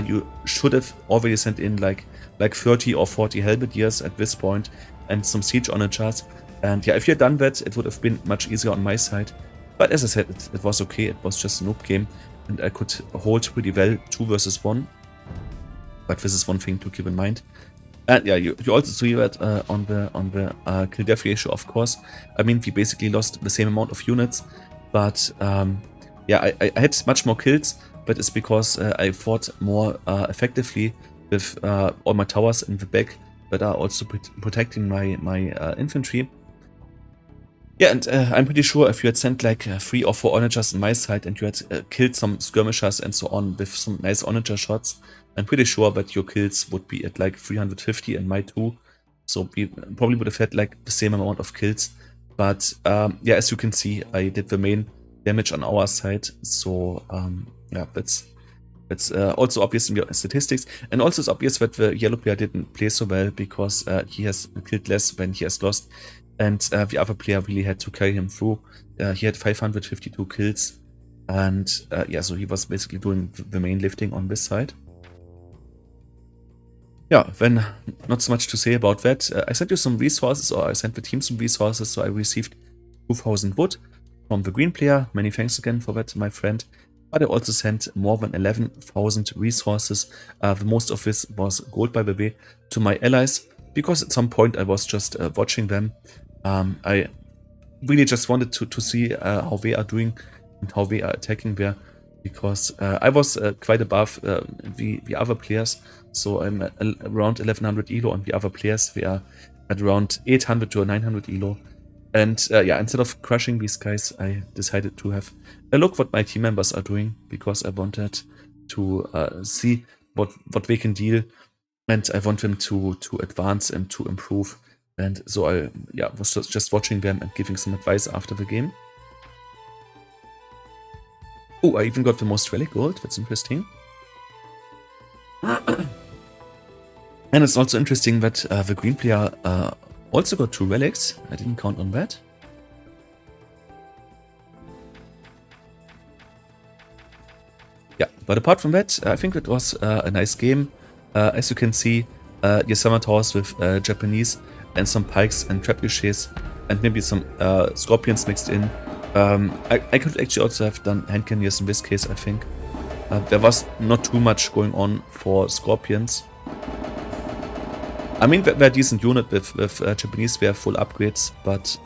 you should have already sent in like 30 or 40 halberdiers at this point and some siege onagers. And yeah, if you had done that, it would have been much easier on my side. But as I said, it was okay. It was just a noob game, and I could hold pretty well 2 versus 1. But this is one thing to keep in mind. And yeah, you also see that on the kill death ratio, of course. I mean, we basically lost the same amount of units, but yeah, I had much more kills, but it's because I fought more effectively with all my towers in the back that are also protecting my infantry. Yeah, and I'm pretty sure if you had sent like 3 or 4 onagers on my side and you had killed some skirmishers and so on with some nice onager shots, I'm pretty sure that your kills would be at like 350 and my too. So we probably would have had like the same amount of kills. But yeah, as you can see, I did the main damage on our side. So yeah, that's also obvious in the statistics. And also it's obvious that the yellow player didn't play so well because he has killed less than he has lost. And the other player really had to carry him through. He had 552 kills. And yeah, so he was basically doing the main lifting on this side. Yeah, then not so much to say about that. I sent you some resources, or I sent the team some resources. So I received 2000 wood from the green player. Many thanks again for that, my friend. But I also sent more than 11,000 resources. The most of this was gold, by the way, to my allies. Because at some point I was just watching them. I really just wanted to see how they are doing and how they are attacking there, because I was quite above the other players, so I'm at around 1100 elo, and the other players, they are at around 800 to 900 elo. And yeah, instead of crushing these guys, I decided to have a look what my team members are doing, because I wanted to see what they can deal, and I want them to advance and to improve. And so I was just watching them and giving some advice after the game. Oh, I even got the most relic gold. That's interesting. And it's also interesting that the green player also got 2 relics. I didn't count on that. Yeah, but apart from that, I think it was a nice game. As you can see, your summer towers with Japanese and some pikes and trebuchets and maybe some scorpions mixed in. I could actually also have done hand cannoneers in this case, I think. There was not too much going on for scorpions. I mean, they're a decent unit with Japanese, they're full upgrades, but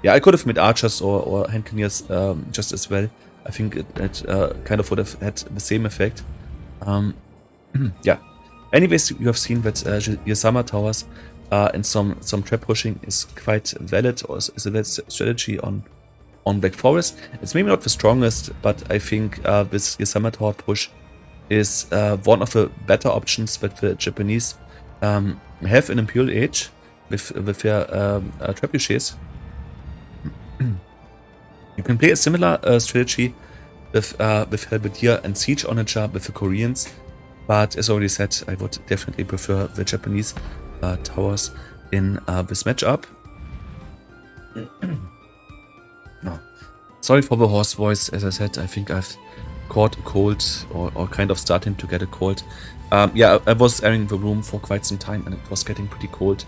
yeah, I could have made archers or hand cannoneers just as well. I think it kind of would have had the same effect. Yeah. Anyways, you have seen that your summer towers and some trap pushing is quite valid, or is a valid strategy on Black Forest. It's maybe not the strongest, but I think this Yasama Tower push is one of the better options that the Japanese have in Imperial Age with their trebuchets. You can play a similar strategy with Halberdier and Siege Onager with the Koreans, but as already said, I would definitely prefer the Japanese towers in this matchup. No. Sorry for the hoarse voice. As I said, I think I've caught a cold, or kind of starting to get a cold. Yeah, I was airing the room for quite some time and it was getting pretty cold.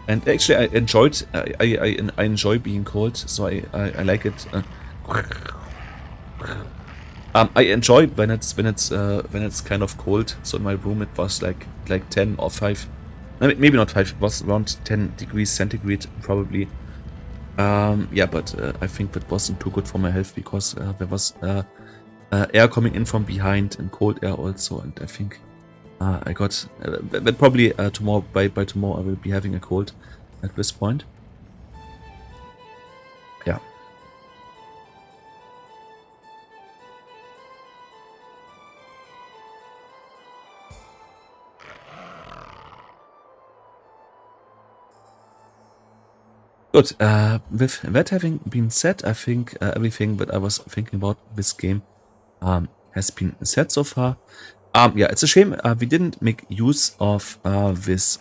And actually, I enjoyed. I enjoy being cold, so I like it. I enjoy when it's kind of cold. So in my room it was like 10 or 5. Maybe not 5. It was around 10 degrees centigrade probably. Yeah, but I think that wasn't too good for my health, because there was air coming in from behind and cold air also, and I think I got, but probably tomorrow, by tomorrow I will be having a cold at this point. Yeah. Good. With that having been said, I think everything that I was thinking about this game has been said so far. Yeah, it's a shame we didn't make use of this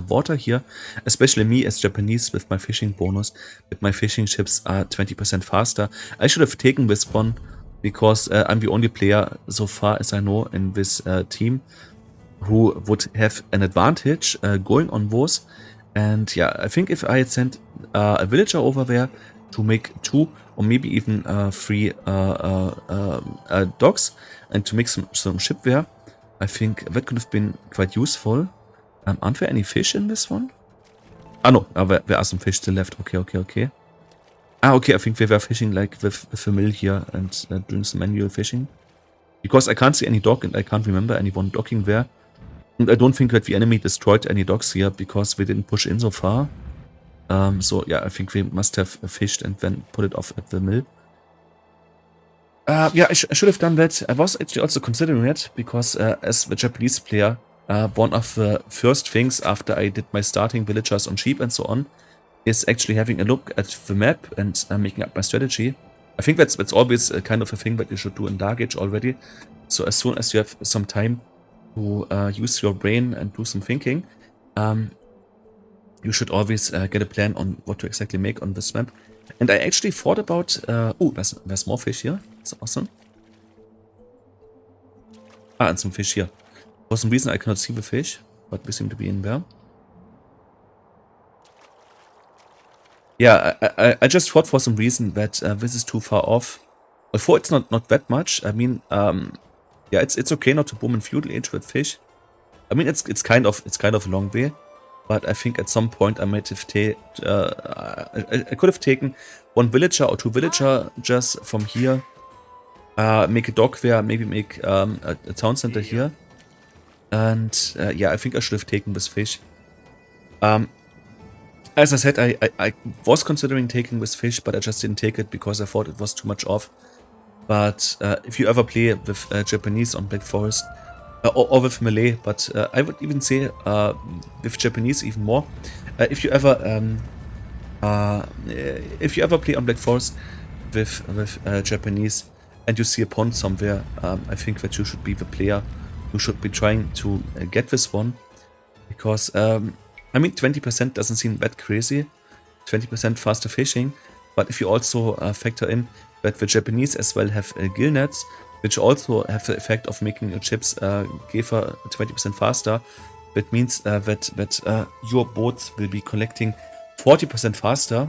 water here, especially me as Japanese with my fishing bonus, with my fishing ships are 20% faster. I should have taken this one because I'm the only player so far as I know in this team who would have an advantage going on those. And yeah, I think if I had sent a villager over there to make 2 or maybe even 3 docks and to make some ship there, I think that could have been quite useful. Aren't there any fish in this one? Ah no, there are some fish still left. Okay. Okay, I think they were fishing like with the mill here and doing some manual fishing. Because I can't see any dock and I can't remember anyone docking there. And I don't think that the enemy destroyed any docks here because we didn't push in so far. So yeah, I think we must have fished and then put it off at the mill. Yeah, I should have done that. I was actually also considering it because as the Japanese player, one of the first things after I did my starting villagers on sheep and so on is actually having a look at the map and making up my strategy. I think that's always kind of a thing that you should do in Dark Age already. So as soon as you have some time to use your brain and do some thinking, you should always get a plan on what to exactly make on this map. And I actually thought about... oh, there's more fish here. That's awesome. Ah, and some fish here. For some reason I cannot see the fish, but we seem to be in there. Yeah, I just thought for some reason that this is too far off. Although it's not that much. I mean, yeah, it's okay not to boom in Feudal Age with fish. I mean, it's kind of a long way. But I think at some point I might have I could have taken 1 villager or 2 villager just from here. Make a dock there, maybe make a town center here. And yeah, I think I should have taken this fish. As I said, I was considering taking this fish, but I just didn't take it because I thought it was too much off. But if you ever play with Japanese on Black Forest, or with Melee, but I would even say with Japanese even more. If you ever play on Black Forest with Japanese and you see a pond somewhere, I think that you should be the player who should be trying to get this one, because I mean 20% doesn't seem that crazy, 20% faster fishing, but if you also factor in that the Japanese as well have gill nets, which also have the effect of making your chips Gefer 20% faster. That means that your boats will be collecting 40% faster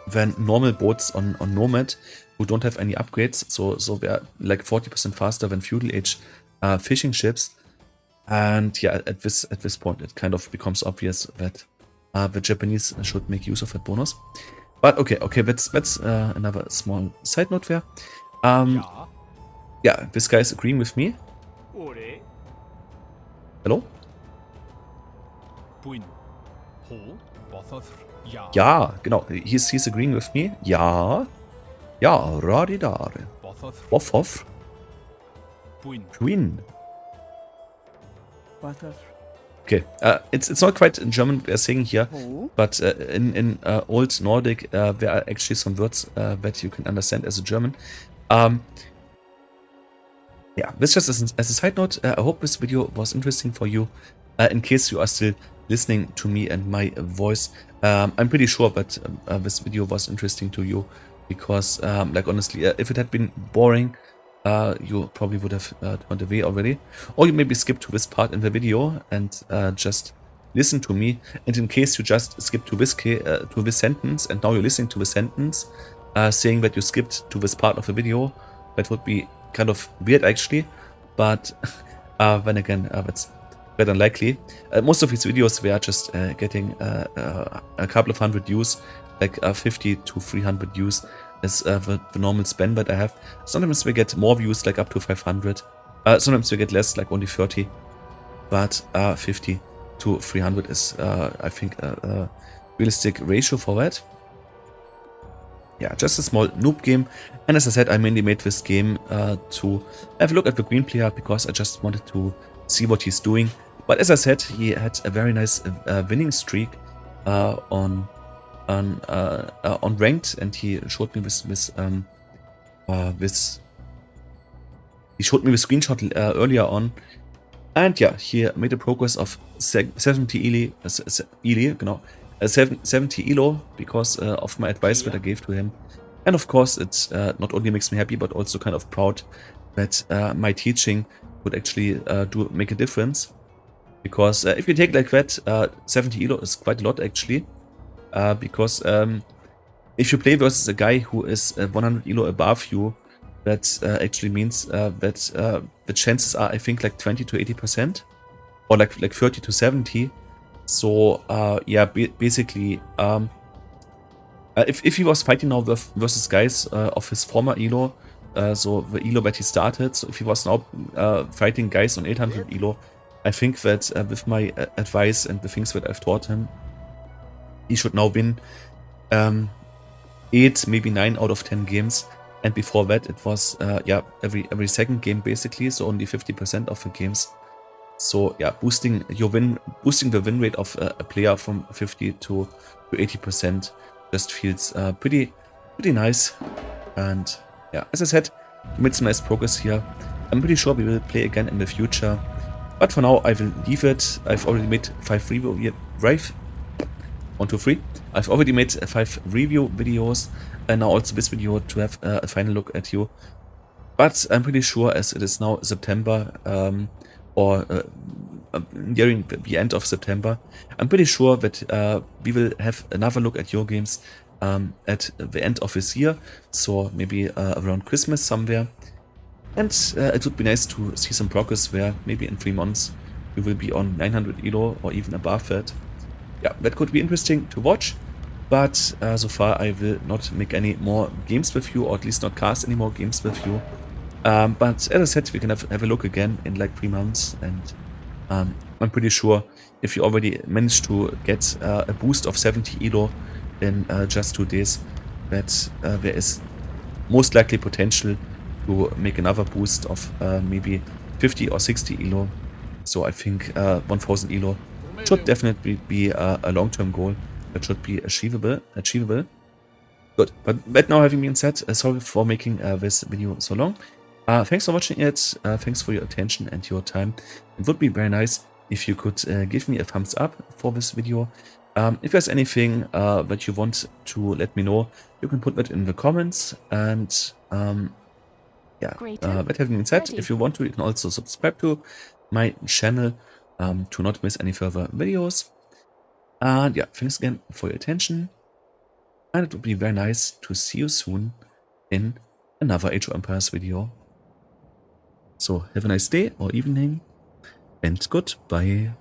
than normal boats on Nomad who don't have any upgrades. So they're like 40% faster than Feudal Age fishing ships. And yeah, at this point it kind of becomes obvious that the Japanese should make use of that bonus. But okay, that's another small side note there. Yeah, this guy is agreeing with me. Hello? Ja, genau. He's agreeing with me. Ja. Ja, radidare. Woff. Queen. Okay, it's not quite in German they're saying here, but in Old Nordic there are actually some words that you can understand as a German. Yeah, this just as a side note, I hope this video was interesting for you. In case you are still listening to me and my voice, I'm pretty sure that this video was interesting to you, because like honestly, if it had been boring, you probably would have turned away already, or you maybe skipped to this part in the video and just listen to me. And in case you just skipped to this sentence and now you're listening to the sentence, saying that you skipped to this part of the video, that would be kind of weird actually, but then again, that's very unlikely. Most of these videos were just getting a couple of hundred views, like 50 to 300 views is the normal span that I have. Sometimes we get more views, like up to 500. Sometimes we get less, like only 30. but 50 to 300 is, I think, a realistic ratio for that. Yeah, just a small noob game, and as I said, I mainly made this game to have a look at the green player because I just wanted to see what he's doing. But as I said, he had a very nice winning streak on ranked, and he showed me this he showed me the screenshot earlier on, and yeah, he made a progress of 70 70 elo because of my advice that I gave to him. And of course, it not only makes me happy, but also kind of proud that my teaching would actually make a difference. Because if you take like that, 70 elo is quite a lot actually. Because if you play versus a guy who is 100 elo above you, that actually means that the chances are, I think, like 20 to 80%, or like 30 to 70. So yeah, basically, if he was fighting now versus guys of his former elo, so the elo that he started, so if he was now fighting guys on 800 elo, I think that with my advice and the things that I've taught him, he should now win 8, maybe 9 out of 10 games. And before that, it was yeah, every second game basically, so only 50% of the games. So yeah, boosting the win rate of a player from 50 to 80% just feels pretty nice. And yeah, as I said, we made some nice progress here. I'm pretty sure we will play again in the future, but for now I will leave it. I've already made 5 review right. 1, 2, 3. I've already made 5 review videos, and now also this video to have a final look at you. But I'm pretty sure, as it is now September, or nearing the end of September, I'm pretty sure that we will have another look at your games at the end of this year, so maybe around Christmas somewhere. And it would be nice to see some progress where maybe in 3 months we will be on 900 elo or even above that. Yeah, that could be interesting to watch. But so far I will not make any more games with you, or at least not cast any more games with you. But as I said, we can have a look again in like 3 months, and I'm pretty sure if you already managed to get a boost of 70 elo in just 2 days, that there is most likely potential to make another boost of maybe 50 or 60 elo. So I think 1000 elo should definitely be a long-term goal that should be achievable. Good, but that now having been said, sorry for making this video so long. Thanks for watching it, thanks for your attention and your time. It would be very nice if you could give me a thumbs up for this video. If there's anything that you want to let me know, you can put that in the comments. And yeah, that having been said, if you want to, you can also subscribe to my channel to not miss any further videos. And yeah, thanks again for your attention, and it would be very nice to see you soon in another Age of Empires video. So have a nice day or evening, and goodbye.